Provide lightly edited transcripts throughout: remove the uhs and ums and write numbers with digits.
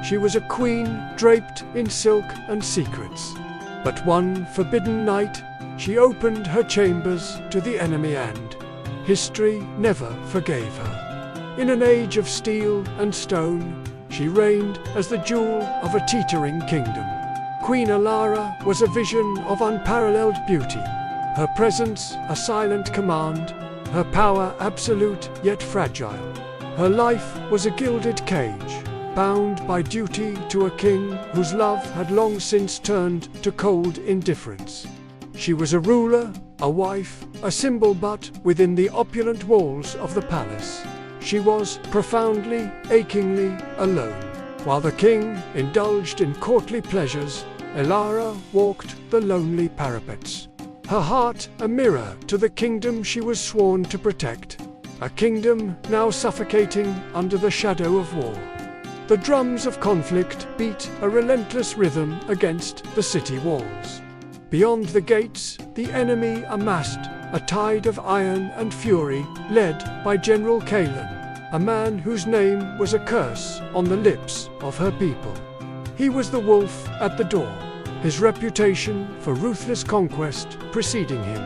She was a queen draped in silk and secrets. But one forbidden night, she opened her chambers to the enemy, and history never forgave her. In an age of steel and stone, she reigned as the jewel of a teetering kingdom. Queen Alara was a vision of unparalleled beauty, her presence a silent command, her power absolute yet fragile. Her life was a gilded cage, bound by duty to a king whose love had long since turned to cold indifference. She was a ruler, a wife, a symbol, but within the opulent walls of the palace, she was profoundly, achingly alone. While the king indulged in courtly pleasures, Alara walked the lonely parapets, her heart a mirror to the kingdom she was sworn to protect, a kingdom now suffocating under the shadow of war. The drums of conflict beat a relentless rhythm against the city walls. Beyond the gates, the enemy amassed a tide of iron and fury, led by General Kalan, a man whose name was a curse on the lips of her people. He was the wolf at the door, his reputation for ruthless conquest preceding him.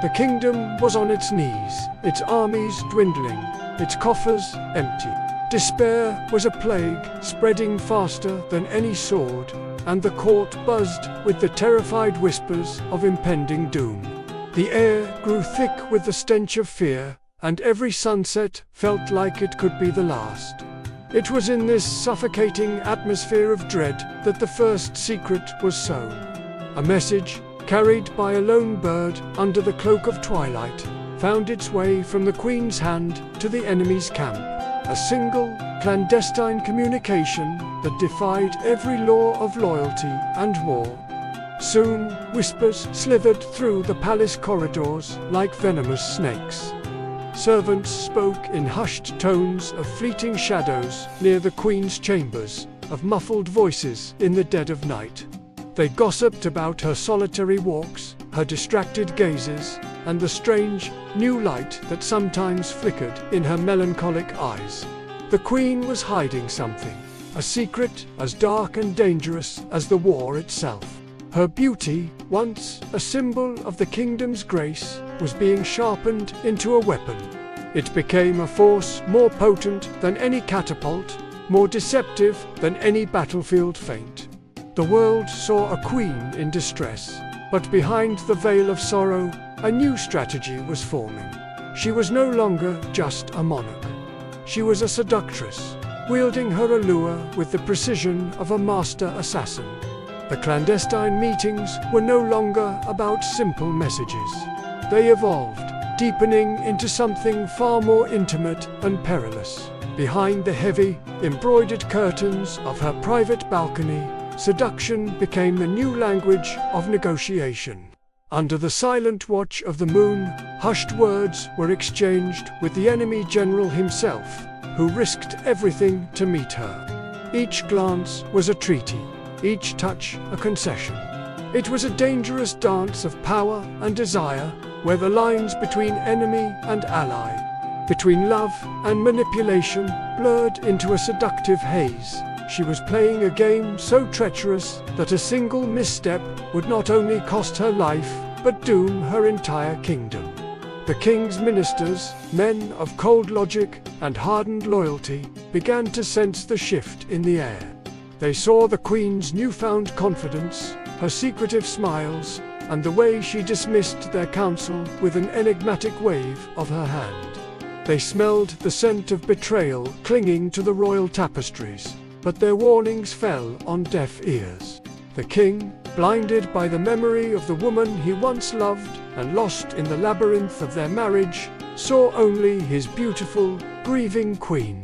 The kingdom was on its knees, its armies dwindling, its coffers empty. Despair was a plague, spreading faster than any sword, and the court buzzed with the terrified whispers of impending doom. The air grew thick with the stench of fear, and every sunset felt like it could be the last. It was in this suffocating atmosphere of dread that the first secret was sown. A message, carried by a lone bird under the cloak of twilight, found its way from the Queen's hand to the enemy's camp. A single, clandestine communication that defied every law of loyalty and war. Soon, whispers slithered through the palace corridors like venomous snakes. Servants spoke in hushed tones of fleeting shadows near the Queen's chambers, of muffled voices in the dead of night. They gossiped about her solitary walks, her distracted gazes, and the strange, new light that sometimes flickered in her melancholic eyes. The Queen was hiding something, a secret as dark and dangerous as the war itself. Her beauty, once a symbol of the kingdom's grace, was being sharpened into a weapon. It became a force more potent than any catapult, more deceptive than any battlefield feint. The world saw a queen in distress, but behind the veil of sorrow, a new strategy was forming. She was no longer just a monarch. She was a seductress, wielding her allure with the precision of a master assassin. The clandestine meetings were no longer about simple messages. They evolved, deepening into something far more intimate and perilous. Behind the heavy, embroidered curtains of her private balcony, seduction became the new language of negotiation. Under the silent watch of the moon, hushed words were exchanged with the enemy general himself, who risked everything to meet her. Each glance was a treaty, each touch a concession. It was a dangerous dance of power and desire, where the lines between enemy and ally, between love and manipulation, blurred into a seductive haze. She was playing a game so treacherous that a single misstep would not only cost her life, but doom her entire kingdom. The king's ministers, men of cold logic and hardened loyalty, began to sense the shift in the air. They saw the Queen's newfound confidence, her secretive smiles, and the way she dismissed their counsel with an enigmatic wave of her hand. They smelled the scent of betrayal clinging to the royal tapestries, but their warnings fell on deaf ears. The king, blinded by the memory of the woman he once loved and lost in the labyrinth of their marriage, saw only his beautiful, grieving queen.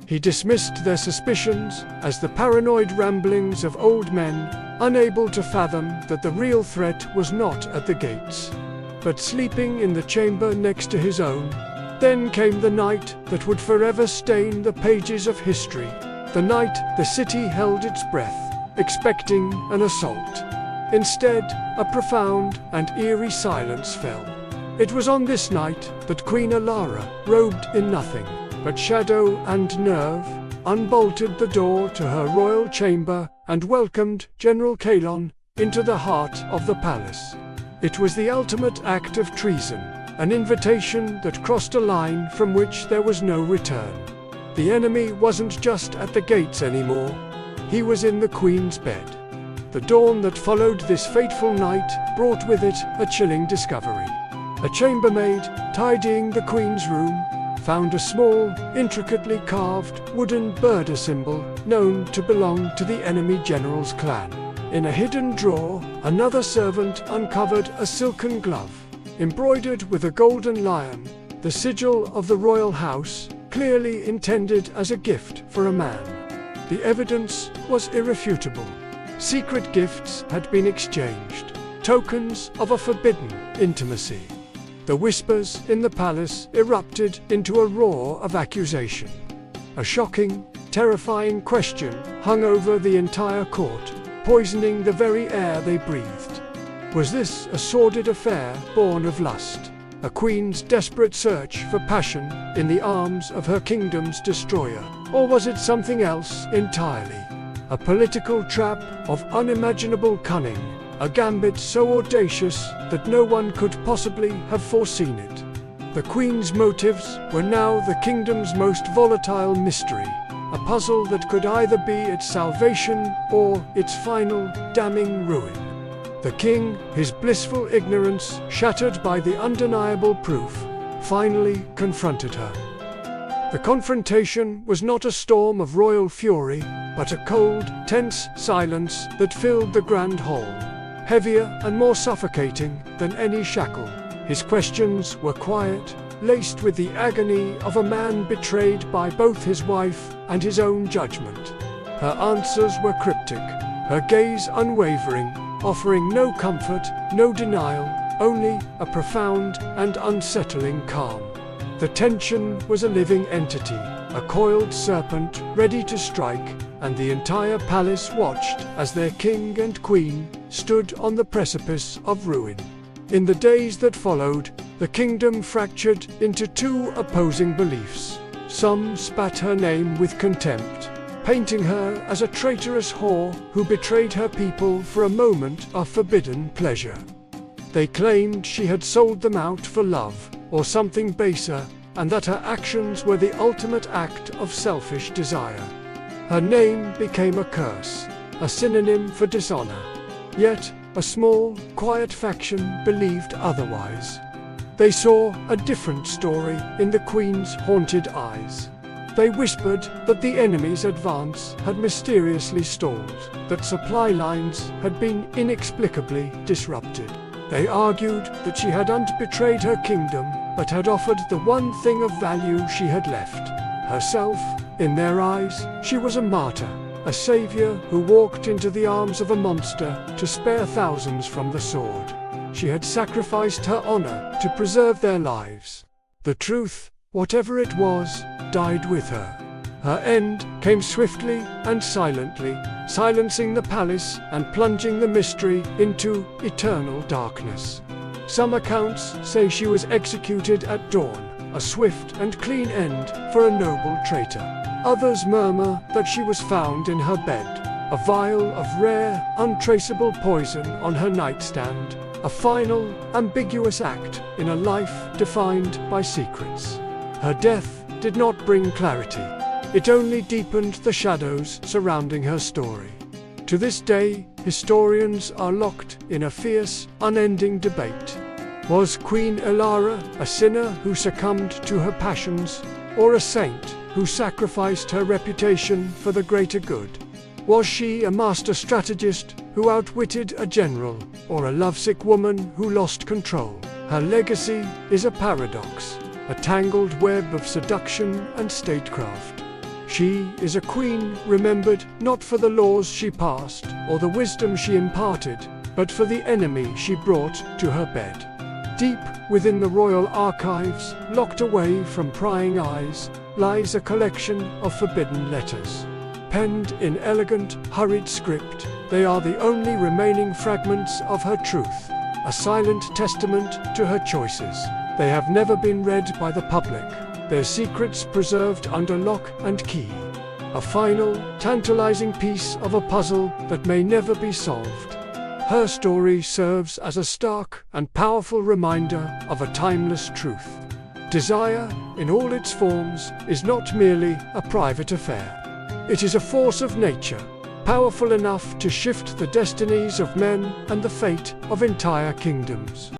He dismissed their suspicions as the paranoid ramblings of old men, unable to fathom that the real threat was not at the gates, but sleeping in the chamber next to his own. Then came the night that would forever stain the pages of history, the night the city held its breath, expecting an assault. Instead, a profound and eerie silence fell. It was on this night that Queen Alara, robed in nothing but shadow and nerve, unbolted the door to her royal chamber, and welcomed General Kalon into the heart of the palace. It was the ultimate act of treason, an invitation that crossed a line from which there was no return. The enemy wasn't just at the gates anymore. He was in the Queen's bed. The dawn that followed this fateful night brought with it a chilling discovery. A chambermaid, tidying the Queen's room, found a small, intricately carved wooden birder symbol known to belong to the enemy general's clan. In a hidden drawer, another servant uncovered a silken glove, embroidered with a golden lion, the sigil of the royal house, clearly intended as a gift for a man. The evidence was irrefutable. Secret gifts had been exchanged, tokens of a forbidden intimacy. The whispers in the palace erupted into a roar of accusation. A shocking, terrifying question hung over the entire court, poisoning the very air they breathed. Was this a sordid affair born of lust? A queen's desperate search for passion in the arms of her kingdom's destroyer? Or was it something else entirely? A political trap of unimaginable cunning, a gambit so audacious that no one could possibly have foreseen it. The Queen's motives were now the kingdom's most volatile mystery, a puzzle that could either be its salvation or its final, damning ruin. The king, his blissful ignorance shattered by the undeniable proof, finally confronted her. The confrontation was not a storm of royal fury, but a cold, tense silence that filled the grand hall, heavier and more suffocating than any shackle. His questions were quiet, laced with the agony of a man betrayed by both his wife and his own judgment. Her answers were cryptic, her gaze unwavering, offering no comfort, no denial, only a profound and unsettling calm. The tension was a living entity, a coiled serpent ready to strike, and the entire palace watched as their king and queen stood on the precipice of ruin. In the days that followed, the kingdom fractured into two opposing beliefs. Some spat her name with contempt, painting her as a traitorous whore who betrayed her people for a moment of forbidden pleasure. They claimed she had sold them out for love, or something baser, and that her actions were the ultimate act of selfish desire. Her name became a curse, a synonym for dishonor. Yet, a small, quiet faction believed otherwise. They saw a different story in the Queen's haunted eyes. They whispered that the enemy's advance had mysteriously stalled, that supply lines had been inexplicably disrupted. They argued that she hadn't betrayed her kingdom, but had offered the one thing of value she had left, herself. In their eyes, she was a martyr, a savior who walked into the arms of a monster to spare thousands from the sword. She had sacrificed her honor to preserve their lives. The truth, whatever it was, died with her. Her end came swiftly and silently, silencing the palace and plunging the mystery into eternal darkness. Some accounts say she was executed at dawn, a swift and clean end for a noble traitor. Others murmur that she was found in her bed, a vial of rare, untraceable poison on her nightstand, a final, ambiguous act in a life defined by secrets. Her death did not bring clarity. It only deepened the shadows surrounding her story. To this day, historians are locked in a fierce, unending debate. Was Queen Elara a sinner who succumbed to her passions, or a saint who sacrificed her reputation for the greater good? Was she a master strategist who outwitted a general, or a lovesick woman who lost control? Her legacy is a paradox, a tangled web of seduction and statecraft. She is a queen remembered not for the laws she passed or the wisdom she imparted, but for the enemy she brought to her bed. Deep within the royal archives, locked away from prying eyes, lies a collection of forbidden letters. Penned in elegant, hurried script, they are the only remaining fragments of her truth, a silent testament to her choices. They have never been read by the public, their secrets preserved under lock and key. a final, tantalizing piece of a puzzle that may never be solved. Her story serves as a stark and powerful reminder of a timeless truth. Desire, in all its forms, is not merely a private affair. It is a force of nature, powerful enough to shift the destinies of men and the fate of entire kingdoms.